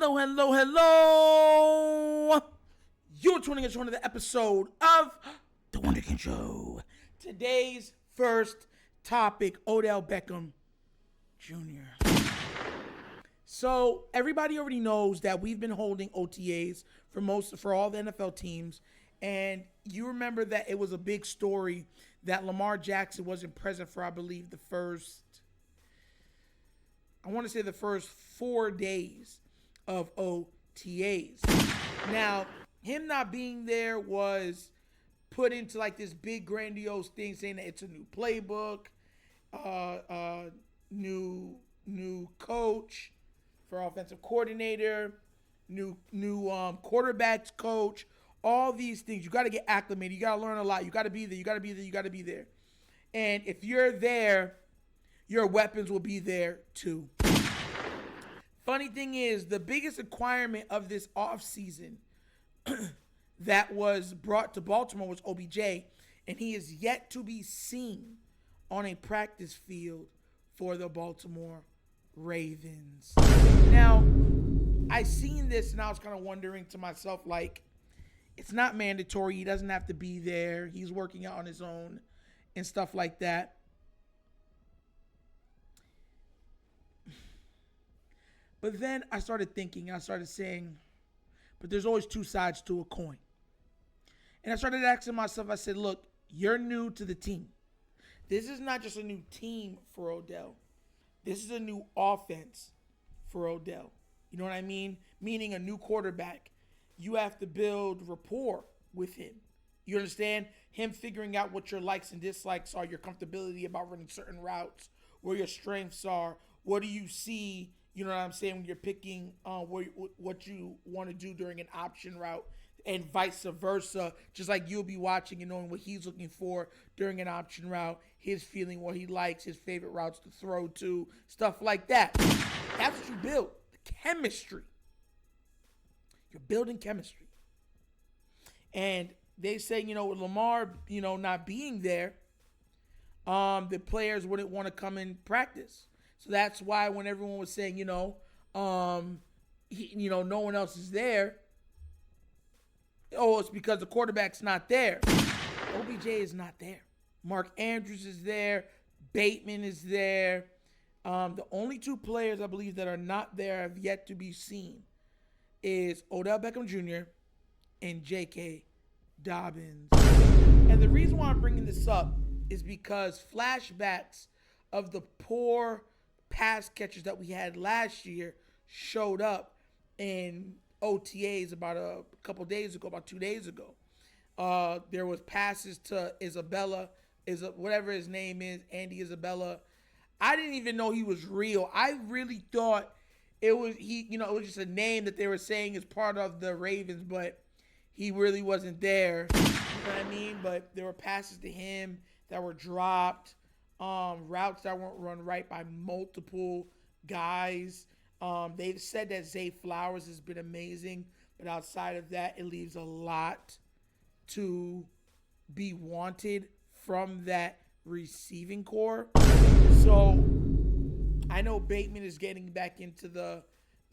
Hello, hello, hello. You're tuning into another episode of The Wunderkind Show. Today's first topic, Odell Beckham Jr. So everybody already knows that we've been holding OTAs for all the NFL teams. And you remember that it was a big story that Lamar Jackson wasn't present for, I believe, the first 4 days of OTAs. Now, him not being there was put into like this big grandiose thing saying that it's a new playbook, new coach for offensive coordinator, new quarterbacks coach, all these things. You got to get acclimated. You got to learn a lot. You got to be there. You got to be there. And if you're there, your weapons will be there too. Funny thing is, the biggest acquirement of this offseason that was brought to Baltimore was OBJ, and he is yet to be seen on a practice field for the Baltimore Ravens. Now, I seen this and I was kind of wondering to myself, like, it's not mandatory. He doesn't have to be there. He's working out on his own and stuff like that. But then I started thinking, I started saying, but there's always two sides to a coin. And I started asking myself, I said, look, you're new to the team. This is not just a new team for Odell. This is a new offense for Odell. You know what I mean? Meaning a new quarterback. You have to build rapport with him. You understand? Him figuring out what your likes and dislikes are, your comfortability about running certain routes, where your strengths are, what do you see, you know what I'm saying, when you're picking what you want to do during an option route, and vice versa. Just like you'll be watching and knowing what he's looking for during an option route, his feeling, what he likes, his favorite routes to throw to, stuff like that. That's what you build. The chemistry. You're building chemistry. And they say, with Lamar, not being there, the players wouldn't want to come and practice. So that's why when everyone was saying, no one else is there. Oh, it's because the quarterback's not there. OBJ is not there. Mark Andrews is there. Bateman is there. The only two players I believe that are not there have yet to be seen is Odell Beckham Jr. and J.K. Dobbins. And the reason why I'm bringing this up is because flashbacks of the poor pass catchers that we had last year showed up in OTAs about a couple days ago, about 2 days ago. There was passes to Isabella, whatever his name is, Andy Isabella. I didn't even know he was real. I really thought it was it was just a name that they were saying is part of the Ravens, but he really wasn't there. You know what I mean? But there were passes to him that were dropped. Routes that weren't run right by multiple guys. They've said that Zay Flowers has been amazing, but outside of that, it leaves a lot to be wanted from that receiving core. So I know Bateman is getting back into the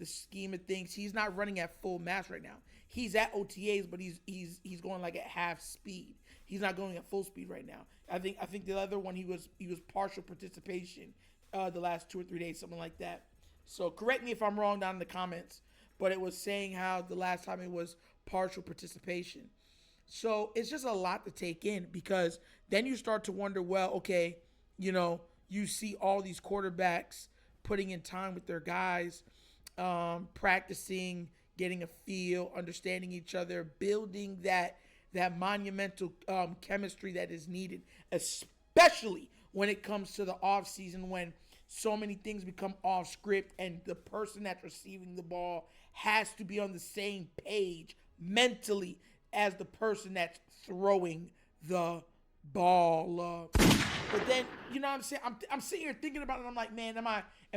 scheme of things. He's not running at full mass right now. He's at OTAs, but he's going like at half speed. He's not going at full speed right now. I think the other one he was partial participation the last 2 or 3 days, something like that. So correct me if I'm wrong down in the comments, but it was saying how the last time it was partial participation. So it's just a lot to take in, because then you start to wonder, well, okay, you see all these quarterbacks putting in time with their guys, practicing, getting a feel, understanding each other, building that monumental chemistry that is needed, especially when it comes to the offseason, when so many things become off script and the person that's receiving the ball has to be on the same page mentally as the person that's throwing the ball. But then, you know what I'm saying? I'm sitting here thinking about it, and I'm like, man, am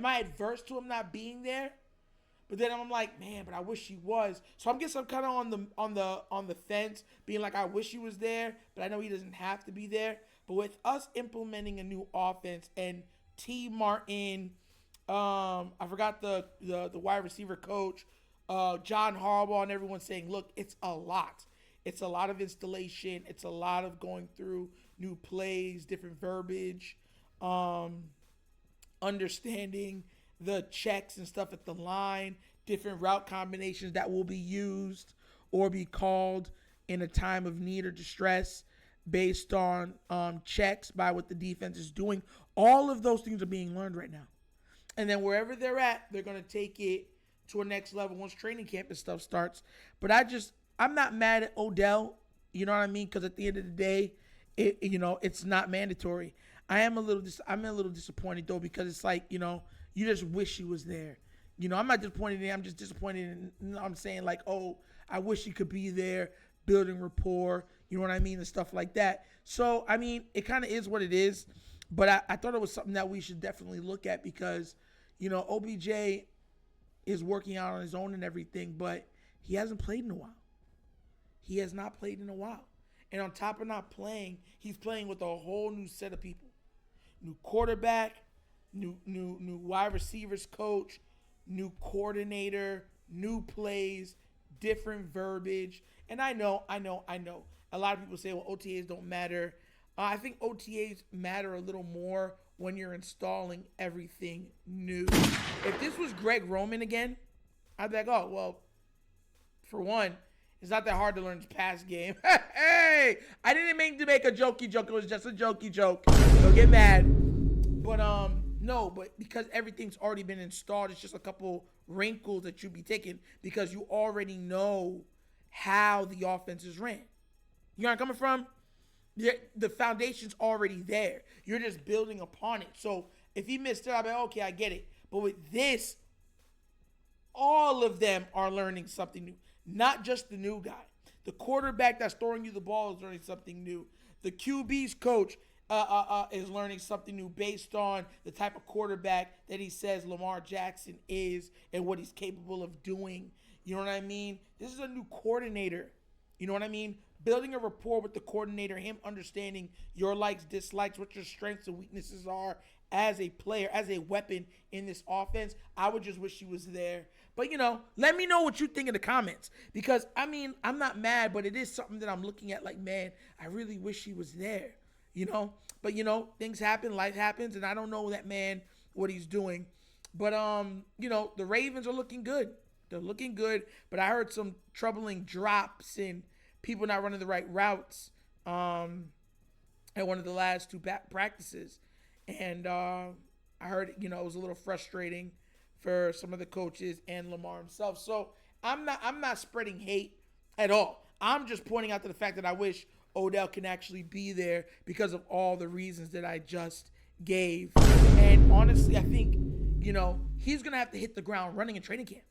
I adverse to him not being there? But then I'm like, man, but I wish he was. So I guess I'm kind of on the fence, being like, I wish he was there, but I know he doesn't have to be there. But with us implementing a new offense and T. Martin, I forgot the wide receiver coach, John Harbaugh and everyone saying, look, it's a lot. It's a lot of installation. It's a lot of going through new plays, different verbiage, understanding the checks and stuff at the line, different route combinations that will be used or be called in a time of need or distress based on checks by what the defense is doing. All of those things are being learned right now. And then wherever they're at, they're going to take it to a next level once training camp and stuff starts. But I'm not mad at Odell, you know what I mean? Because at the end of the day, it's not mandatory. I'm a little disappointed though, because it's like, you just wish he was there. I'm not disappointed in him. I'm just disappointed in, I'm saying like, oh, I wish he could be there, building rapport, you know what I mean, and stuff like that. So, I mean, it kind of is what it is. But I thought it was something that we should definitely look at because, OBJ is working out on his own and everything, but he hasn't played in a while. He has not played in a while. And on top of not playing, he's playing with a whole new set of people. New quarterback, new wide receivers coach, new coordinator, new plays, different verbiage. And I know. A lot of people say, well, OTAs don't matter. I think OTAs matter a little more when you're installing everything new. If this was Greg Roman again, I'd be like, oh, well, for one, it's not that hard to learn his pass game. Hey, I didn't mean to make a jokey joke. It was just a jokey joke. Don't get mad. But no, but because everything's already been installed, it's just a couple wrinkles that you'd be taking because you already know how the offense is ran. You know where I'm coming from? The foundation's already there. You're just building upon it. So if he missed it, I'll be like, okay, I get it. But with this, all of them are learning something new. Not just the new guy. The quarterback that's throwing you the ball is learning something new. The QB's coach is learning something new based on the type of quarterback that he says Lamar Jackson is and what he's capable of doing. You know what I mean? This is a new coordinator. You know what I mean? Building a rapport with the coordinator, him understanding your likes, dislikes, what your strengths and weaknesses are as a player, as a weapon in this offense. I would just wish he was there. But, let me know what you think in the comments. Because, I'm not mad, but it is something that I'm looking at like, man, I really wish he was there. But, things happen, life happens, and I don't know that man, what he's doing. But, the Ravens are looking good. They're looking good, but I heard some troubling drops and people not running the right routes at one of the last two practices. And I heard, it was a little frustrating for some of the coaches and Lamar himself. So I'm not spreading hate at all. I'm just pointing out to the fact that I wish Odell can actually be there because of all the reasons that I just gave. And honestly, I think, he's going to have to hit the ground running in training camp.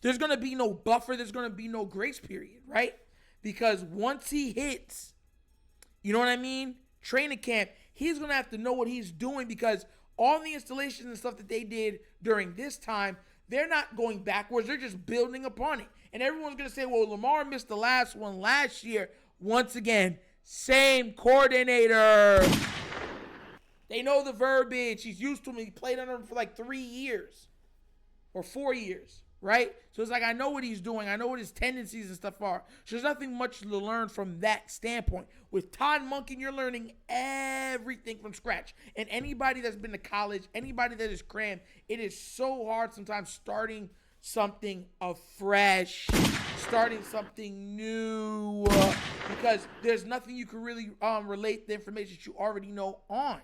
There's going to be no buffer. There's going to be no grace period, right? Because once he hits, you know what I mean, training camp, he's going to have to know what he's doing because all the installations and stuff that they did during this time, they're not going backwards. They're just building upon it. And everyone's going to say, well, Lamar missed the last one last year. Once again, same coordinator. They know the verbiage. He's used to him. He played under him for like 3 years or 4 years. Right? So it's like, I know what he's doing. I know what his tendencies and stuff are. So there's nothing much to learn from that standpoint. With Todd Monken, you're learning everything from scratch. And anybody that's been to college, anybody that is crammed, it is so hard sometimes starting something afresh, starting something new, because there's nothing you can really relate the information that you already know on.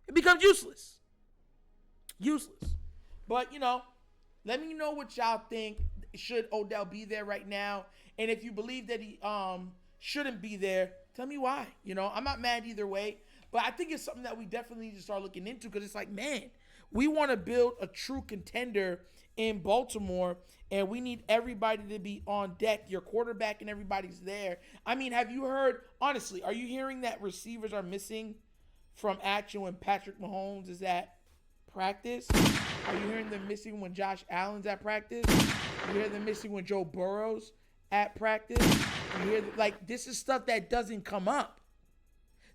It becomes useless. But, let me know what y'all think. Should Odell be there right now? And if you believe that he shouldn't be there, tell me why. I'm not mad either way. But I think it's something that we definitely need to start looking into because it's like, man, we want to build a true contender in Baltimore, and we need everybody to be on deck. Your quarterback and everybody's there. Have you heard, honestly, are you hearing that receivers are missing from action when Patrick Mahomes is at practice? Are you hearing them missing when Josh Allen's at practice? You hear them missing when Joe Burrow's at practice? You hear this is stuff that doesn't come up.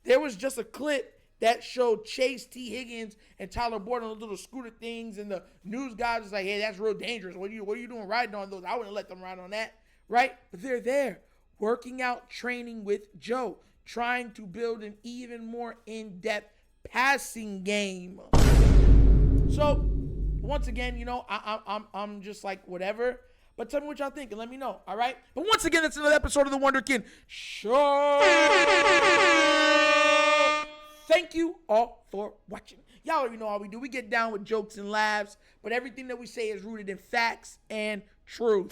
There was just a clip that showed Chase T. Higgins and Tyler Boyd on those little scooter things, and the news guys was like, hey, that's real dangerous. What are you doing riding on those? I wouldn't let them ride on that, right? But they're there, working out, training with Joe, trying to build an even more in-depth passing game. So, once again, I'm just like, whatever. But tell me what y'all think and let me know, all right? But once again, it's another episode of The Wunderkind Show. Thank you all for watching. Y'all already know how we do. We get down with jokes and laughs, but everything that we say is rooted in facts and truth.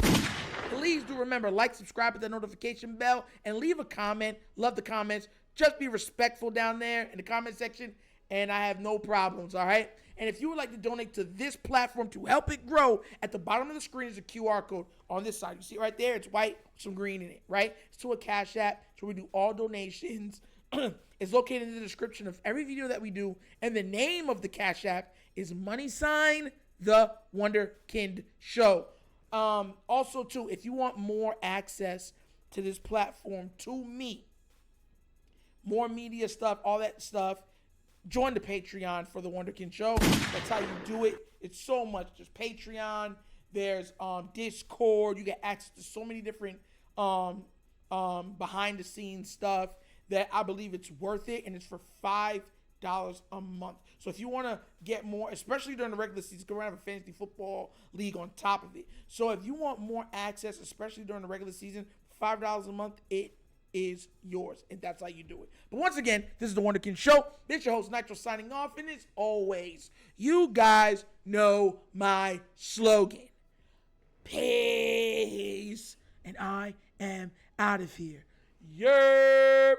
Please do remember, like, subscribe, hit that notification bell, and leave a comment. Love the comments. Just be respectful down there in the comment section, and I have no problems, all right? And if you would like to donate to this platform to help it grow, at the bottom of the screen is a QR code on this side. You see it right there? It's white with some green in it, right? It's to a Cash App, so we do all donations. It's located in the description of every video that we do, and the name of the Cash App is $The Show. Also, too, if you want more access to this platform, to me, more media stuff, all that stuff, join the Patreon for The Wunderkind Show. That's how you do it. It's so much. There's Patreon. There's Discord. You get access to so many different behind-the-scenes stuff that I believe it's worth it, and it's for $5 a month. So if you want to get more, especially during the regular season, go around have a fantasy football league on top of it. So if you want more access, especially during the regular season, $5 a month, it is yours, and that's how you do it. But once again, this is The Wunderkind Show. This is your host, Nitro, signing off, and as always, you guys know my slogan. Peace, and I am out of here. Yerp.